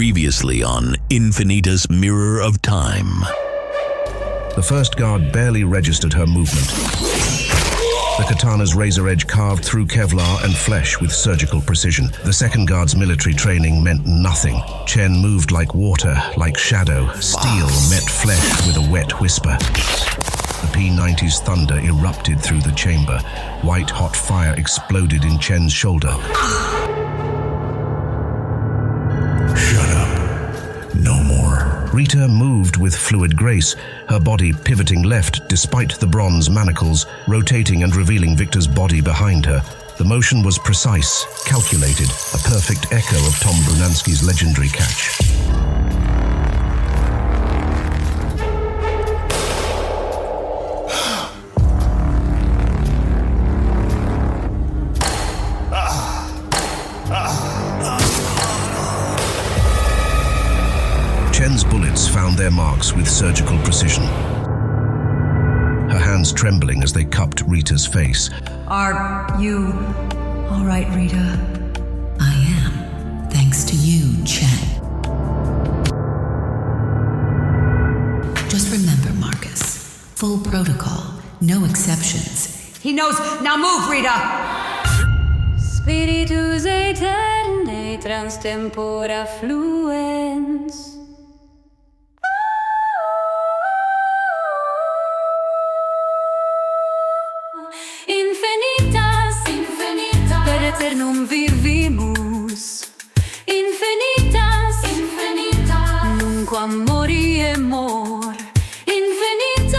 Previously on Infinita's Mirror of Time. The first guard barely registered her movement. The katana's razor edge carved through Kevlar and flesh with surgical precision. The second guard's military training meant nothing. Chen moved like water, like shadow. Steel met flesh with a wet whisper. The P-90's thunder erupted through the chamber. White-hot fire exploded in Chen's shoulder. Shut up. No more. Rita moved with fluid grace, her body pivoting left despite the bronze manacles, rotating and revealing Victor's body behind her. The motion was precise, calculated, a perfect echo of Tom Brunansky's legendary catch. Chen's bullets found their marks with surgical precision. Her hands trembling as they cupped Rita's face. Are you all right, Rita? I am, thanks to you, Chen. Just remember, Marcus, full protocol, no exceptions. He knows. Now move, Rita! Spiritus aeternae transtempora fluens. Per eternum vivimus, infinitas, nunquam moriemur, infinitas,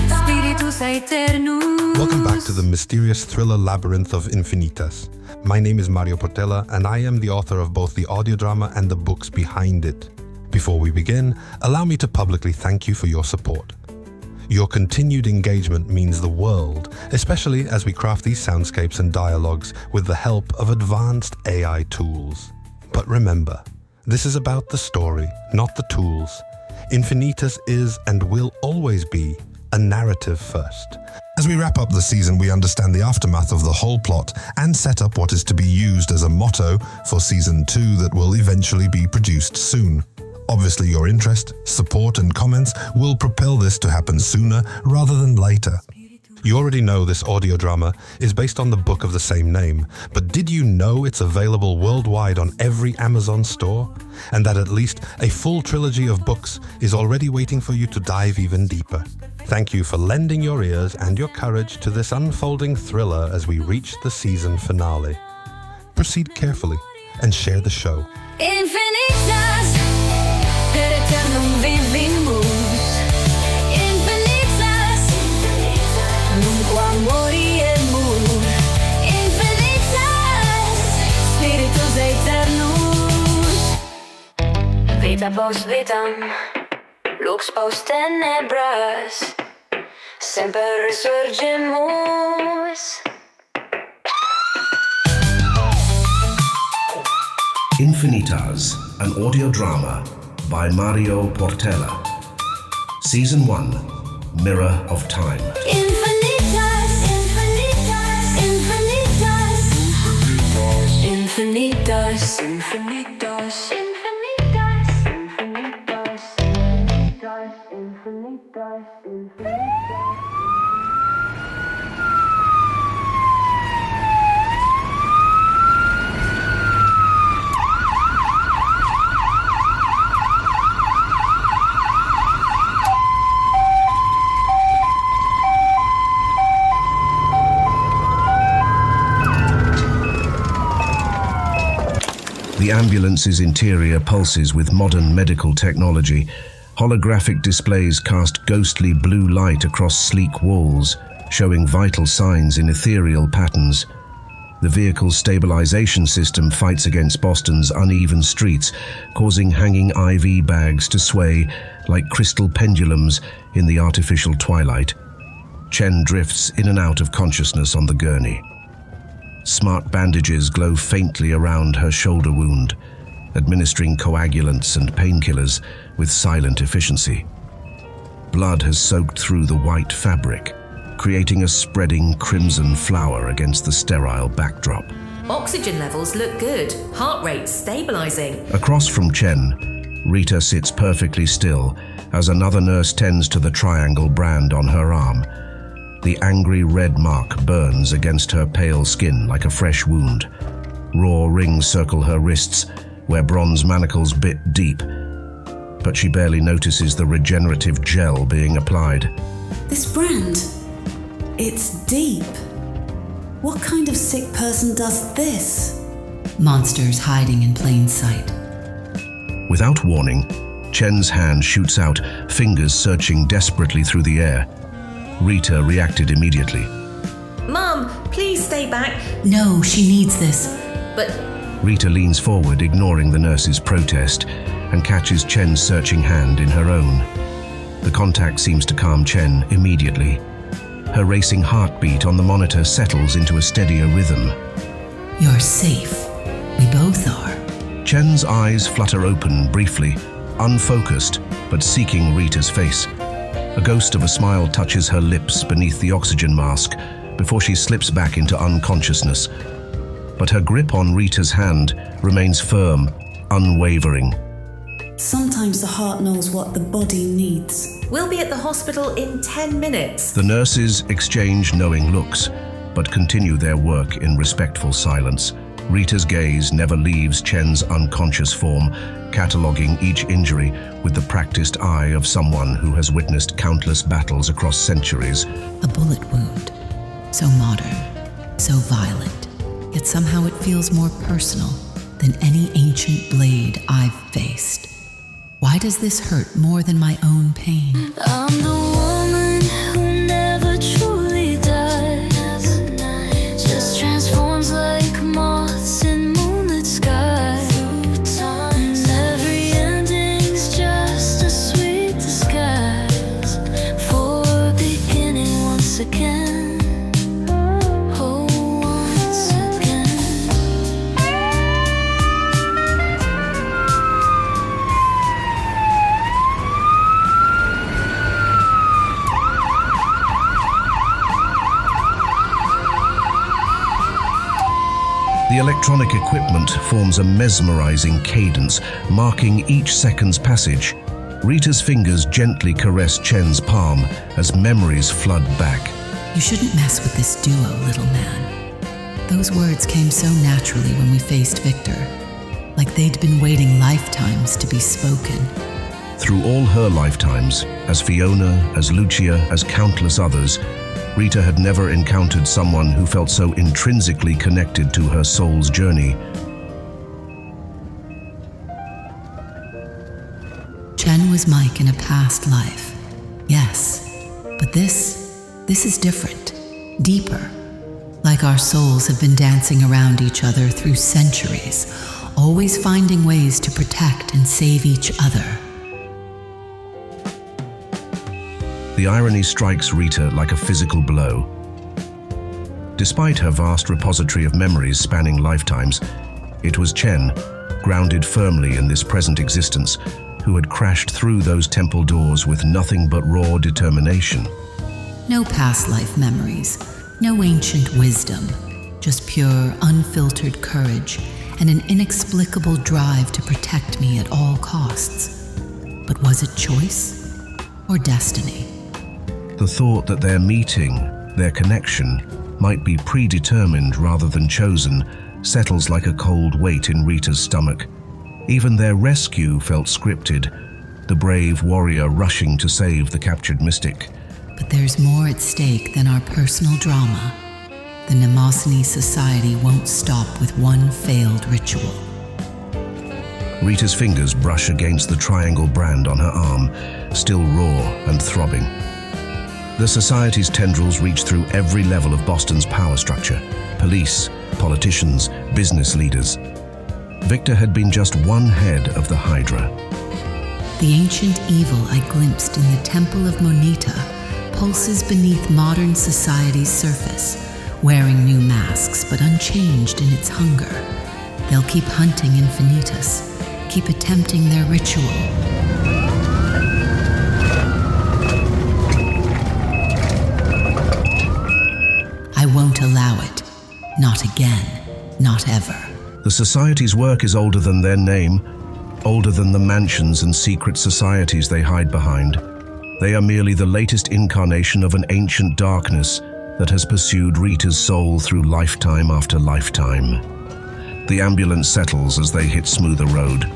spiritus aeternus. Welcome back to the mysterious thriller labyrinth of Infinitas. My name is Mário Portela, and I am the author of both the audio drama and the books behind it. Before we begin, allow me to publicly thank you for your support. Your continued engagement means the world, especially as we craft these soundscapes and dialogues with the help of advanced AI tools. But remember, this is about the story, not the tools. Infinitas is and will always be a narrative first. As we wrap up the season, we understand the aftermath of the whole plot and set up what is to be used as a motto for Season 2 that will eventually be produced soon. Obviously, your interest, support, and comments will propel this to happen sooner rather than later. You already know this audio drama is based on the book of the same name, but did you know it's available worldwide on every Amazon store? And that at least a full trilogy of books is already waiting for you to dive even deeper. Thank you for lending your ears and your courage to this unfolding thriller as we reach the season finale. Proceed carefully and share the show. Infinitas, per eternum vivimus, infinitas, nunquam moriemur, infinitas, spiritus aeternus. Vita post vitam, lux post tenebras, semper resurgimus. Infinitas, an audio drama by Mário Portela. Season 1, Mirror of Time. Infinitas, infinitas, infinitas, infinitas, infinitas, infinitas, infinitas, infinitas, infinitas. The ambulance's interior pulses with modern medical technology. Holographic displays cast ghostly blue light across sleek walls, showing vital signs in ethereal patterns. The vehicle's stabilization system fights against Boston's uneven streets, causing hanging IV bags to sway like crystal pendulums in the artificial twilight. Chen drifts in and out of consciousness on the gurney. Smart bandages glow faintly around her shoulder wound, administering coagulants and painkillers with silent efficiency. Blood has soaked through the white fabric, creating a spreading crimson flower against the sterile backdrop. Oxygen levels look good. Heart rate stabilizing. Across from Chen, Rita sits perfectly still as another nurse tends to the triangle brand on her arm. The angry red mark burns against her pale skin like a fresh wound. Raw rings circle her wrists, where bronze manacles bit deep. But she barely notices the regenerative gel being applied. This brand, it's deep. What kind of sick person does this? Monsters hiding in plain sight. Without warning, Chen's hand shoots out, fingers searching desperately through the air. Rita reacted immediately. Mom, please stay back. No, she needs this. But Rita leans forward, ignoring the nurse's protest, and catches Chen's searching hand in her own. The contact seems to calm Chen immediately. Her racing heartbeat on the monitor settles into a steadier rhythm. You're safe. We both are. Chen's eyes flutter open briefly, unfocused, but seeking Rita's face. A ghost of a smile touches her lips beneath the oxygen mask before she slips back into unconsciousness. But her grip on Rita's hand remains firm, unwavering. Sometimes the heart knows what the body needs. we'll be at the hospital in 10 minutes. The nurses exchange knowing looks, but continue their work in respectful silence. Rita's gaze never leaves Chen's unconscious form, cataloging each injury with the practiced eye of someone who has witnessed countless battles across centuries. A bullet wound. So modern, so violent, yet somehow it feels more personal than any ancient blade I've faced. Why does this hurt more than my own pain? I'm the woman who never truly dies, just transforms like moths in moonlit skies. And every ending's just a sweet disguise for beginning once again. The electronic equipment forms a mesmerizing cadence, marking each second's passage. Rita's fingers gently caress Chen's palm as memories flood back. You shouldn't mess with this duo, little man. Those words came so naturally when we faced Victor, like they'd been waiting lifetimes to be spoken. Through all her lifetimes, as Fiona, as Lucia, as countless others, Rita had never encountered someone who felt so intrinsically connected to her soul's journey. Chen was Mike in a past life. Yes, but this is different, deeper. Like our souls have been dancing around each other through centuries, always finding ways to protect and save each other. The irony strikes Rita like a physical blow. Despite her vast repository of memories spanning lifetimes, it was Chen, grounded firmly in this present existence, who had crashed through those temple doors with nothing but raw determination. No past life memories, no ancient wisdom, just pure, unfiltered courage and an inexplicable drive to protect me at all costs. But was it choice or destiny? The thought that their meeting, their connection, might be predetermined rather than chosen settles like a cold weight in Rita's stomach. Even their rescue felt scripted, the brave warrior rushing to save the captured mystic. But there's more at stake than our personal drama. The Mnemosyne Society won't stop with one failed ritual. Rita's fingers brush against the triangle brand on her arm, still raw and throbbing. The Society's tendrils reach through every level of Boston's power structure: police, politicians, business leaders. Victor had been just one head of the Hydra. The ancient evil I glimpsed in the Temple of Moneta pulses beneath modern society's surface, wearing new masks but unchanged in its hunger. They'll keep hunting Infinitus, keep attempting their ritual. I won't allow it. Not again. not ever. The Society's work is older than their name, older than the mansions and secret societies they hide behind. They are merely the latest incarnation of an ancient darkness that has pursued Rita's soul through lifetime after lifetime. The ambulance settles as they hit smoother road.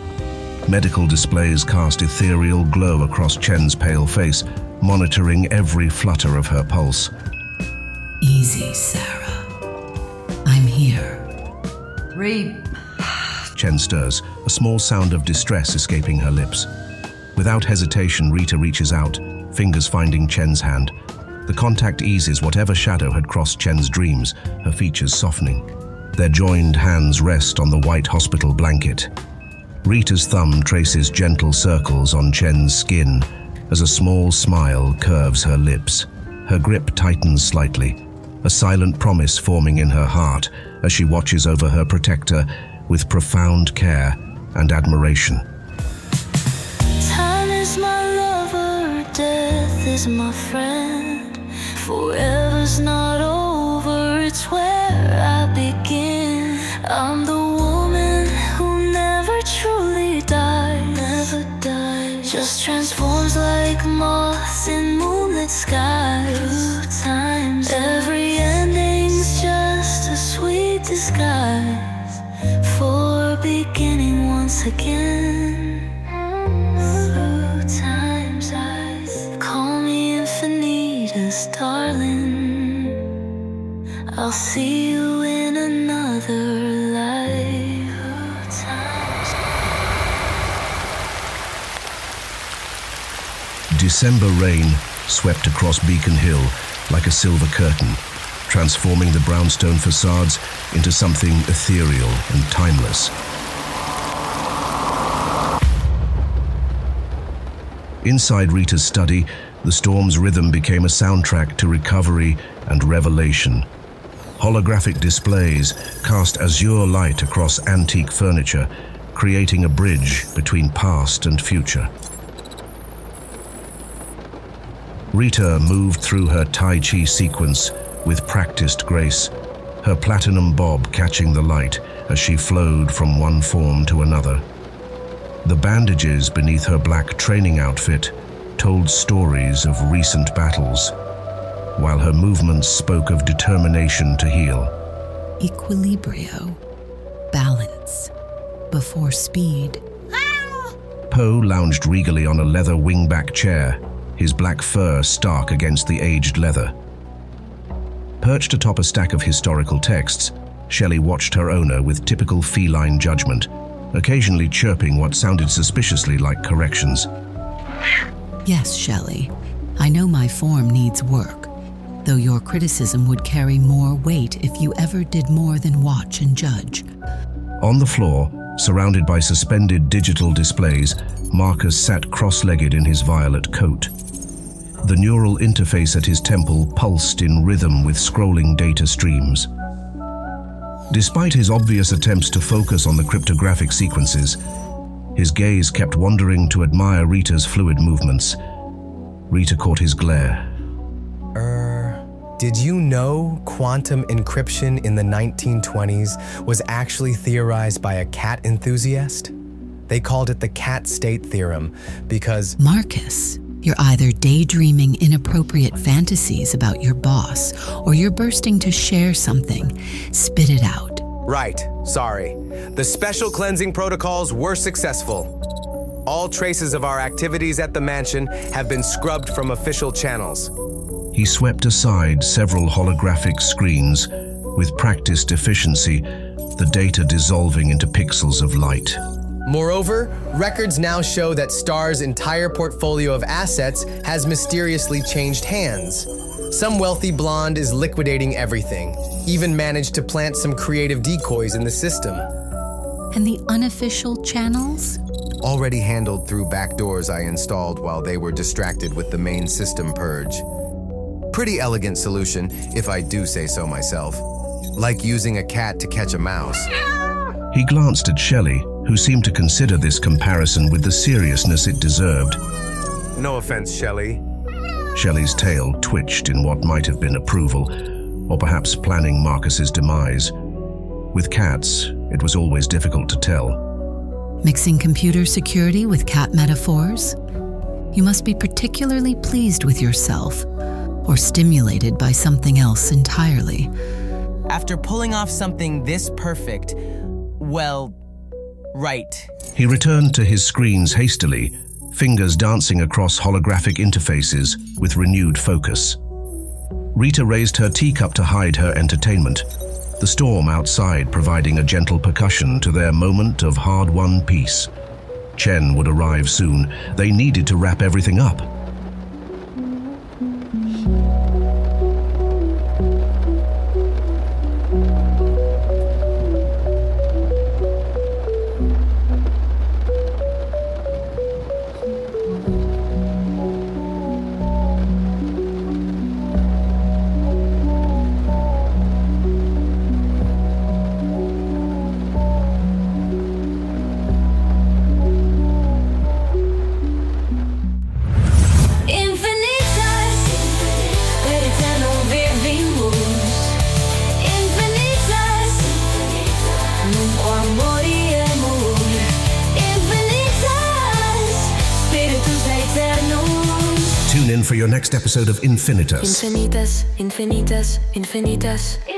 Medical displays cast ethereal glow across Chen's pale face, monitoring every flutter of her pulse. Easy, Sarah. I'm here. Chen stirs, a small sound of distress escaping her lips. Without hesitation, Rita reaches out, fingers finding Chen's hand. The contact eases whatever shadow had crossed Chen's dreams, her features softening. Their joined hands rest on the white hospital blanket. Rita's thumb traces gentle circles on Chen's skin as a small smile curves her lips. Her grip tightens slightly, a silent promise forming in her heart as she watches over her protector with profound care and admiration. Time is my lover, death is my friend. Forever's not over, it's where I begin. I'm the woman who never truly dies, never dies. Just transforms like moths in moonlit skies. 2 times, every ending's just a sweet disguise for beginning once again. 2 times I call me infinitas, darling. I'll see you in another life. 2 times. December rain swept across Beacon Hill like a silver curtain, transforming the brownstone facades into something ethereal and timeless. Inside Rita's study, the storm's rhythm became a soundtrack to recovery and revelation. Holographic displays cast azure light across antique furniture, creating a bridge between past and future. Rita moved through her Tai Chi sequence with practiced grace, her platinum bob catching the light as she flowed from one form to another. The bandages beneath her black training outfit told stories of recent battles, while her movements spoke of determination to heal. Equilibrio. Balance. Before speed. Poe lounged regally on a leather wingback chair, his black fur stark against the aged leather. Perched atop a stack of historical texts, Shelley watched her owner with typical feline judgment, occasionally chirping what sounded suspiciously like corrections. Yes, Shelley. I know my form needs work, though your criticism would carry more weight if you ever did more than watch and judge. On the floor, surrounded by suspended digital displays, Marcus sat cross-legged in his violet coat. The neural interface at his temple pulsed in rhythm with scrolling data streams. Despite his obvious attempts to focus on the cryptographic sequences, his gaze kept wandering to admire Rita's fluid movements. Rita caught his glare. Did you know quantum encryption in the 1920s was actually theorized by a cat enthusiast? They called it the cat state theorem because— Marcus, you're either daydreaming inappropriate fantasies about your boss, or you're bursting to share something. Spit it out. Right, sorry. The special cleansing protocols were successful. All traces of our activities at the mansion have been scrubbed from official channels. He swept aside several holographic screens with practiced efficiency, the data dissolving into pixels of light. Moreover, records now show that Star's entire portfolio of assets has mysteriously changed hands. Some wealthy blonde is liquidating everything, even managed to plant some creative decoys in the system. And the unofficial channels? Already handled through backdoors I installed while they were distracted with the main system purge. Pretty elegant solution, if I do say so myself. Like using a cat to catch a mouse. He glanced at Shelley, who seemed to consider this comparison with the seriousness it deserved. No offense, Shelley. Shelley's tail twitched in what might have been approval, or perhaps planning Marcus's demise. With cats, it was always difficult to tell. Mixing computer security with cat metaphors? You must be particularly pleased with yourself, or stimulated by something else entirely. After pulling off something this perfect, well, right. He returned to his screens hastily, fingers dancing across holographic interfaces with renewed focus. Rita raised her teacup to hide her entertainment, the storm outside providing a gentle percussion to their moment of hard-won peace. Chen would arrive soon. They needed to wrap everything up. Tune in for your next episode of Infinitas. Infinitas, infinitas, infinitas.